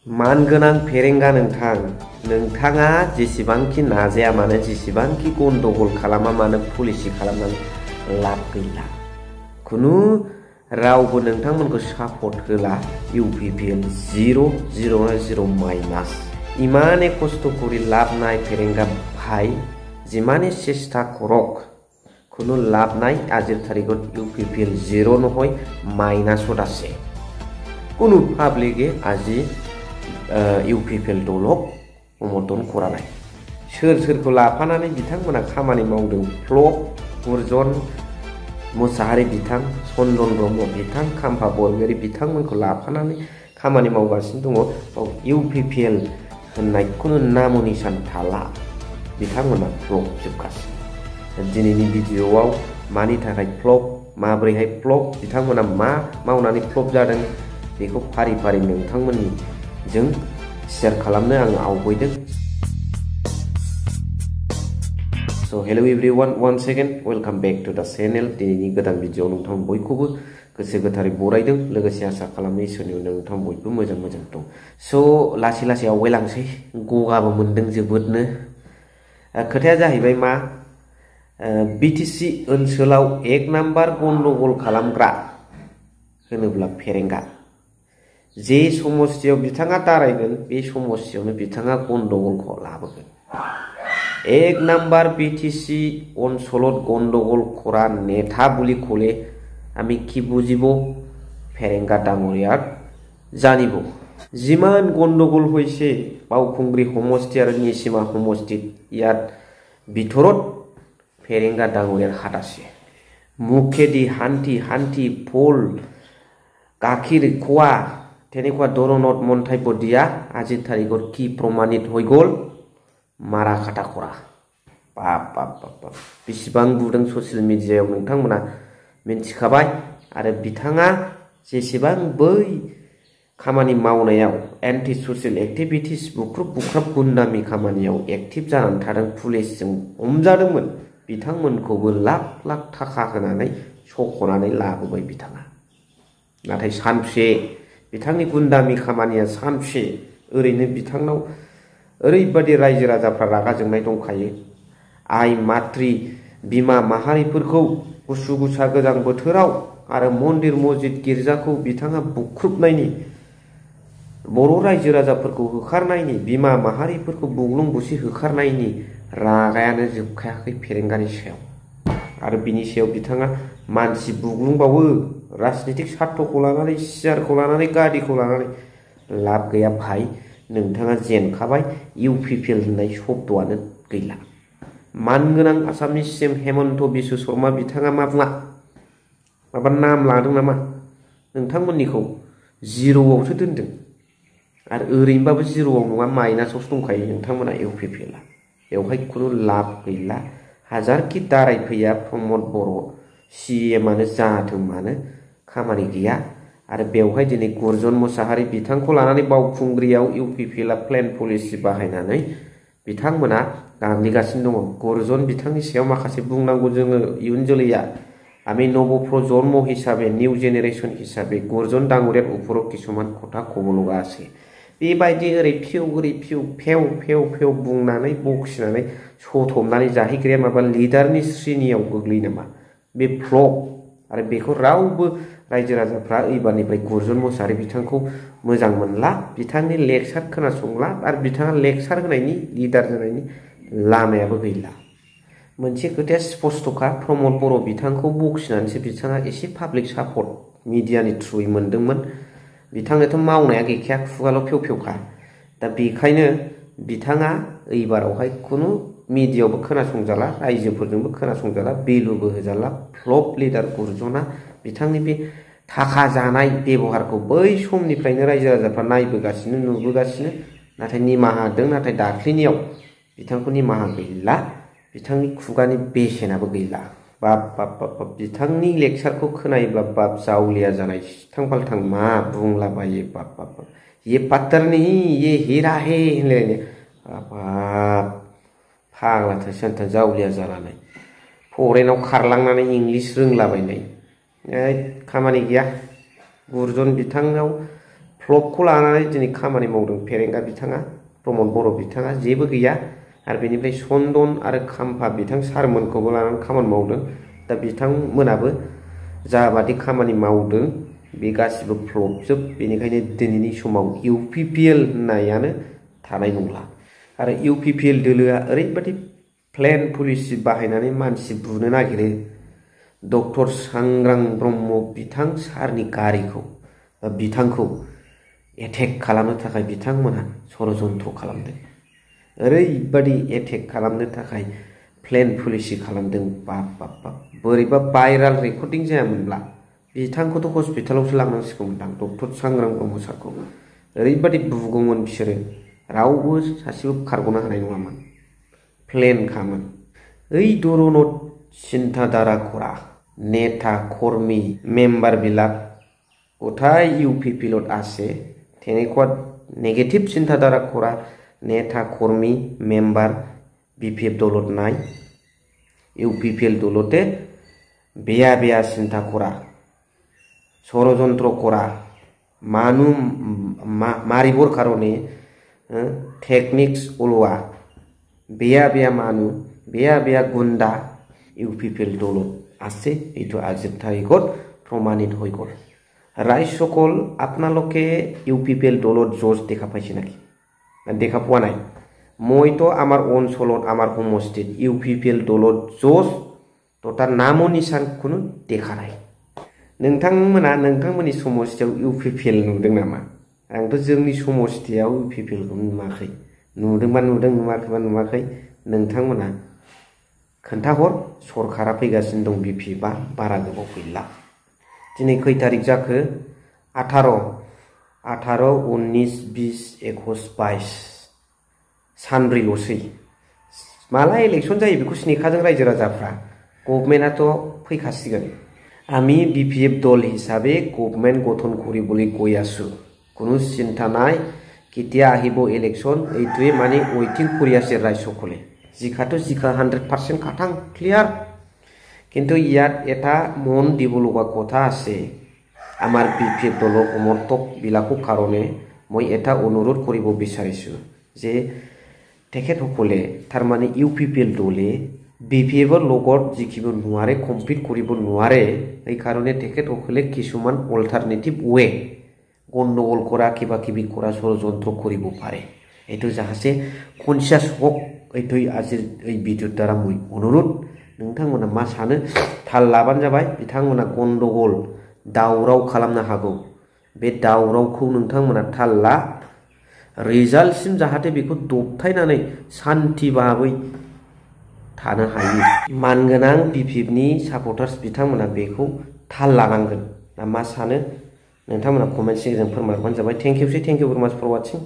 मानगोनां फेरेंगा नोंथाङा जेसेबांखि नाजाया मानो जेसेबांखि गन्डगोल खालामा मानो पलिसि खालामनानै लाब गैला। खुनु रावबो नोंथांमोनखौ सापर्ट होला। इउपिपिएल 0 माइनास इमाने कष्ट करी लाभ नाय फेरेंगा भाई जिमाने चेष्टा करक কোনো লাভ নাই। আজিৰ তাৰিখত ইউপিপিএল 0 নহয় মাইনাছত আছে। কোনো পাব্লিকে আজি ইউপিপিএল দলক সমर्थन কৰা নাই। सोरखौ लाफानानै बिथांमोना खामानि मावदों फ्लप गुरजन मोसाहारि बिथां चन्दन ब्रह्म बिथां खाम्फा बरगयारी बिथांमोनखौ लाफानानै खामानि मावगासिनो दङ। इउपिपिएल होननाय खुनु नाम निशान थाला। बिथांमोना फ्लप जोबगासिनो। दिनैनि भिडिअआव मानि थाखाय फ्लप माब्रैहाय फ्लप बिथांमोना मा मावनानै फ्लप जादों बेखौ फारि फारि नोंथांमोननि जों शेयार खालामनो आं आवगायदों। So hello everyone, once again welcome back to the channel। दिनैनि गोदान भिडिअआव नोंथां बयखौबो गोसो गोथारै बरायदों। लोगोसे आसा खालामो इसोरनि नोंथां बयबो मोजां दं। So लासै लासै आवगायलांसै। गगाबो मोनदों जोबोदनो। खोथाया जाहैबाय मा बिटिसि ओनसोलाव 1 नाम्बार गन्डगोल खालामग्रा होनोब्ला फेरेंगा। जे समस्थियाव बिथाङा दारायगोन बे समस्थियावनो बिथाङा गन्डगोलखौ लाबोगोन। 1 नाम्बार বিটিসি অঞ্চলত গন্ডগোল করা নেতা বুলি কলে আমি কি বুজিব ফেরেঙ্গা ডাঙরিয়াক জানিব। যিমান গন্ডগোল হয়েছে বাউখুংগ্রি সমষ্টি আর নিসিমা সমষ্টিত ইয়াত ভিতৰত ফেরেঙ্গা ডাঙরিয়ার হাত আছে। মুখেদি হান্তি ফল গাখীৰ খোৱা তেনেকুৱা ধৰণত মন্তব্য দিয়া আজিৰ তাৰিখত কি প্ৰমাণিত হৈ গ'ল मारा खाटा खरा बाप बेसेबां बुदों ससियेल मिडियायाव नोंथांमोना मिन्थिखाबाय। आरो बिथाङा जेसेबां बै खामानि मावनायाव एन्टि ससियेल एक्टिभिटिस बुख्रुब गुन्दामि खामानियाव एक्टिभ जानानै थादों पुलिसजों हमजादोंमोन बिथांमोनखौबो लाख थाखा होनानै सख'नानै लाबोबाय बिथाङा। नाथाय सानसे बिथांनि गुन्दामि खामानिया सानसे ओरैनो बिथांनाव ओरैबादि रायजो राजाफ्रा रागा जोंनाय दंखायो। आइ मात्रि बिमा माहारिफोरखौ गुसु गुसा गोजां बोथोराव आरो मन्दिर मस्जिद गिर्जाखौ बिथाङा बुख्रुबनायनि बर' रायजो राजाफोरखौ होखारनायनि बिमा माहारिफोरखौ बुग्लुं बुसि होखारनायनि रागायानो जोबखायाखै फेरेंगानि सायाव। आरो बिनि सायाव बिथाङा मानसि बुग्लुंबावो राजनीतिक स्वार्थखौ लानानै सियारखौ लानानै गादिखौ लानानै लाब गैया भाई। नोंथाङा जेनखाबाय। इउपिपिएल होननाय शब्दआनो गैला। मानगोनां आसामनि सिएम हेमन्त बिश्व शर्मा बिथाङा मा बुङा माबा नाम लादों नामा नोंथांमोननिखौ 0आवसो दोनदों। आरो ओरैनोबाबो 0आव नङा माइनासावसो दंखायो नोंथांमोना इउपिपिएलआ। बेवहाय खुनु लाब गैला। हाजारखि दारायफैया प्रमद बर' सिएमआनो जाथों मानो खामानि गैया। आरो बेवहाय दिनै गुरजन मोसाहारि बिथांखौ लानानै बावखुंग्रियाव इउपिपिएलआ प्लेन पलिसि बाहायनानै बिथांमोना गाग्लिगासिनो दङ। गुरजन बिथांनि सायाव माखासे बुंनांगौ जोङो इयुन जोलैया। आमी नवप्रजन्म हिसाबै निउ जेनेरेशन हिसाबै गुरजन डाঙरियार उपराव किसुमान खोथा खबलगा আছে। बेबायदि ओरै फेव बुंनानै बखिनानै सथबनानै जाहैग्राया माबा लिडारनि श्रेणियाव गोग्लैयो नामा? बे फ्लप। आरो बेखौ रावबो रायजो राजाफ्रा एबारनिफ्राय गुरजन मोसाहारि बिथांखौ मोजां मोनला। बिथांनि लेक्सार खोनासंला आरो बिथाङा लेक्सार होनायनि लिडार जानायनि लामायाबो गैला। मोनसे खोथाया स्पष्टखा प्रमद बर' बिथांखौ बखिनानैसो बिथाङा एसे पाब्लिक सापर्ट मिडियानि थ्रुयै मोनदोंमोन। बिथांनोथ' मावनाया गैखाया खुगाल' फेवखा। दा बेखायनो बिथाङा एबारावहाय खुनु मिडियायावबो खोनासंजाला रायजोफोरजोंबो खोनासंजाला भेलुबो होजाला। फ्लप लिडार गुरजना बिथांनि बे थाखा जानाय बेबहारखौ बै समनिफ्रायनो रायजो राजाफ्रा नायबोगासिनो नुबोगासिनो। नाथाय निमाहा होदों। नाथाय दाख्लिनियाव बिथांखौ निमाहा गैला। बिथांनि खुगानि बेसेनाबो गैला। बाप बिथांनि लेक्सारखौ खोनायोब्ला बाप जावलिया जानाय सिथां बालथां मा बुंलाबायो बाप ये पत्थर नहीं ये हीरा है होनलायनो बाप फाग्लाथार सान्था जावलिया जालानाय फरेनाव खारलांनानै इंलिस रोंलाबायनाय खामानि गैया। गुरजन बिथांनाव फ्लपखौ लानानै दिनै खामानि मावदों फेरेंगा बिथाङा प्रमद बर' बिथाङा जेबो गैया आरो बेनिफ्राय चन्दन आरो खाम्फा बिथां सारमोनखौबो लानानै खामानि मावदों दा बिथांमोनाबो जाबादि खामानि मावदों बे गासिबो फ्लपजोब बेनिखायनो दिनैनि समाव UPPL होननायानो थानाय नंला आरो UPPL दोलोआ ओरैबादि प्लेन पलिसि बाहायनानै मानसि बुनो नागिरो डक्टर सांग्रां ब्रह्म बिथां सारनि गारिखौ बिथांखौ एटेक खालामनो थाखाय बिथांमोना षड़यन्त्र खालामदों ओरैबादि एटेक खालामनो थाखाय प्लेन पलिसि खालामदों बाप बाप बाप बोरैबा भाइराल रेकर्डिं जायामोनब्ला बिथांखौथ' हस्पिटालावसो लांनांसिगौमोनदां डक्टर सांग्रां ब्रह्म सारखौ ओरैबादि बुगौमोन बिसोरो रावबो सासेबो खारग'नो हानाय नङामोन प्लेनखामोन ओइ दरनद चिन्ताधारा करा नेता कर्मी मेम्बार বিলাক কোথায় UPPলত আছে তেনেকুৱা নেগেটিভ চিন্তাধাৰা কৰা নেতা কৰ্মী মেম্বাৰ BPF দলত নাই UPPL দলতে বেয়া বেয়া চিন্তা কৰা ষড়যন্ত্ৰ কৰা মানুহ মাৰিবৰ কাৰণে টেকনিক্স ওলোৱা বেয়া বেয়া মানুহ বেয়া বেয়া গুণ্ডা UPPL দলত আছে এইটো আজিৰ তাৰিখত প্ৰমাণিত হৈ গ'ল ৰাইজসকল আপোনালোকে UPPL দলত জজ দেখা পাইছে নাকি দেখা পোৱা নাই মইতো আমাৰ অঞ্চলত আমাৰ সমষ্টিত UPPL দলত জজ তো তাৰ নাম নিশান কোনো দেখা নাই नोंथांमोना नोंथांमोननि समस्थियाव UPPL नुदों नामा आंथ' जोंनि समस्थियाव UPPL खौ नुवाखै नुदोंबा नुदों नुवाखैबा नुवाखै नोंथांमोना खोन्थाहर सरकारा फैगासिनो दं BPF बारा गोबाव गैला दिनै खै तारिख जाखो 18 19 20 21 22 सानब्रैल'सै माला इलेक्शन जायो बेखौ सिनेखाजों रायजो राजाफ्रा गभर्नमेन्टआथ' फैखासिगोन আমি BPF দল হিসাবে গভর্নমেন্ট গঠন কৰিবলৈ গৈ আছো কোনো চিন্তা নাই কেতিয়া আহিব ইলেকশন এইটোৱে মানে ওয়েটিং কৰি আছে ৰাইজসকলে জিকাটো জিকা 100% খাটাং ক্লিয়াৰ কিন্তু ইয়াত এটা মন দিব লগা কথা আছে আমাৰ BPF দলৰ সমৰ্থক বিলাকৰ কাৰণে মই এটা অনুৰোধ কৰিব বিচাৰিছো যে তেখেতসকলে তাৰ মানে UPPL দলে BPF লগত যিকিব নোৱাৰে কমপ্লিট কৰিব নোৱাৰে এই কাৰণে তেখেতসকলে কিছুমান অল্টাৰনেটিভ ওয়ে গণ্ডগোল কৰা কিবা কিবি কৰা ষড়যন্ত্ৰ কৰিব পাৰে এইটো যাহাছে কনসিয়াস হক এইটো আজিৰ এই ভিডিঅ'ৰ দ্বাৰা মই অনুৰোধ नोंथांमोना मा सानो थाल लाबानो जाबाय बिथांमोना गन्डगोल दावराव खालामनो हागौ बे दावरावखौ नोंथांमोना थाल ला रिजाल्टसिम जाहाथे बेखौ दबथायनानै शान्ति भाबै थानो हायो मानगोनां BPF नि सापर्टार्स बिथांमोना बेखौ थाल लानांगोन ना मा सानो नोंथांमोना कमेन्ट सेक्सनआव फोरमायहरबानो जाबाय थेंक इउ भेरि माच फर वाचिं